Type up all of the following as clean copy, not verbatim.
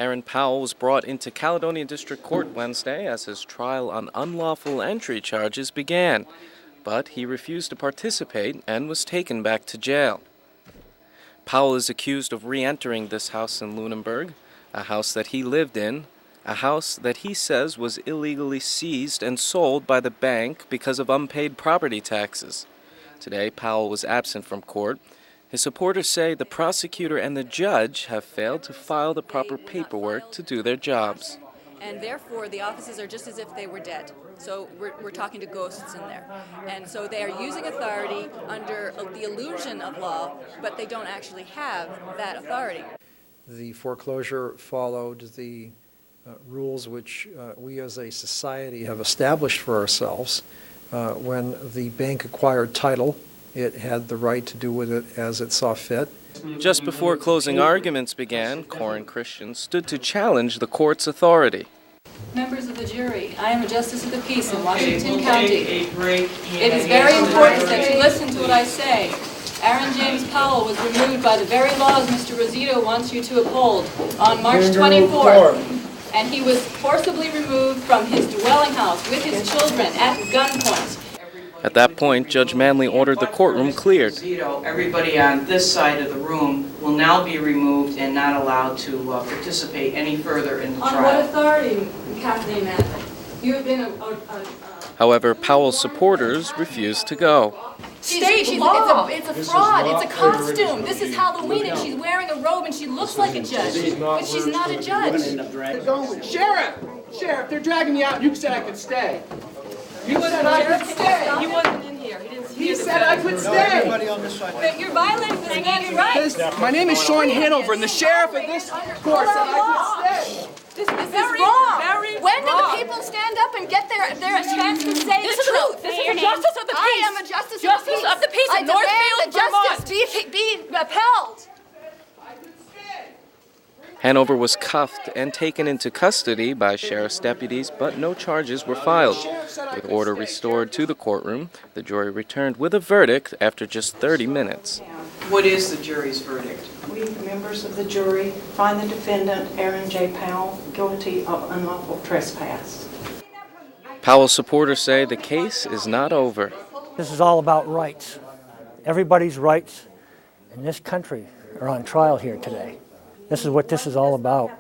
Aaron Powell was brought into Caledonia District Court Wednesday as his trial on unlawful entry charges began, but he refused to participate and was taken back to jail. Powell is accused of re-entering this house in Lunenburg, a house that he lived in, a house that he says was illegally seized and sold by the bank because of unpaid property taxes. Today, Powell was absent from court. His supporters say the prosecutor and the judge have failed to file the proper paperwork to do their jobs. And therefore, the offices are just as if they were dead. So we're talking to ghosts in there. And so they are using authority under the illusion of law, but they don't actually have that authority. The foreclosure followed the rules which we as a society have established for ourselves. When the bank acquired title, it had the right to do with it as it saw fit. Just before closing arguments began, Corin Christian stood to challenge the court's authority. Members of the jury, I am a justice of the peace in Washington County. It is very important that you listen to what I say. Aaron James Powell was removed by the very laws Mr. Rosito wants you to uphold on March 24th. And he was forcibly removed from his dwelling house with his children at gunpoint. At that point, Judge Manley ordered the courtroom cleared. Everybody on this side of the room will now be removed and not allowed to participate any further in the trial. On what authority, Kathleen Manley? You have been However, Powell's supporters refused to go. it's a fraud. It's a costume. This is Halloween, and she's wearing a robe, and she looks like a judge, but she's not a judge. Sheriff, they're dragging me out. You said I could stay. You said I could stay. He wasn't in here. He said I could stay. But you're violating this man's rights. My name is Sean Hanover, and the sheriff of this court said I could stay. This is wrong. When do the people stand up and get their chance to say the truth? This is a justice of the peace. I am a justice of the peace. in Northfield, Justice be upheld. Hanover was cuffed and taken into custody by sheriff's deputies, but no charges were filed. With order restored to the courtroom, the jury returned with a verdict after just 30 minutes. What is the jury's verdict? We, members of the jury, find the defendant, Aaron J. Powell, guilty of unlawful trespass. Powell's supporters say the case is not over. This is all about rights. Everybody's rights in this country are on trial here today. This is what this is all about.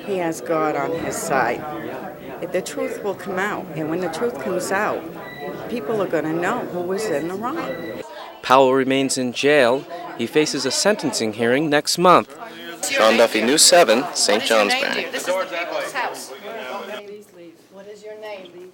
He has God on his side. The truth will come out, and when the truth comes out, people are going to know who was in the wrong. Powell remains in jail. He faces a sentencing hearing next month. Sean Duffy, News 7, St. Johnsbury. This is the people's house. What is your name?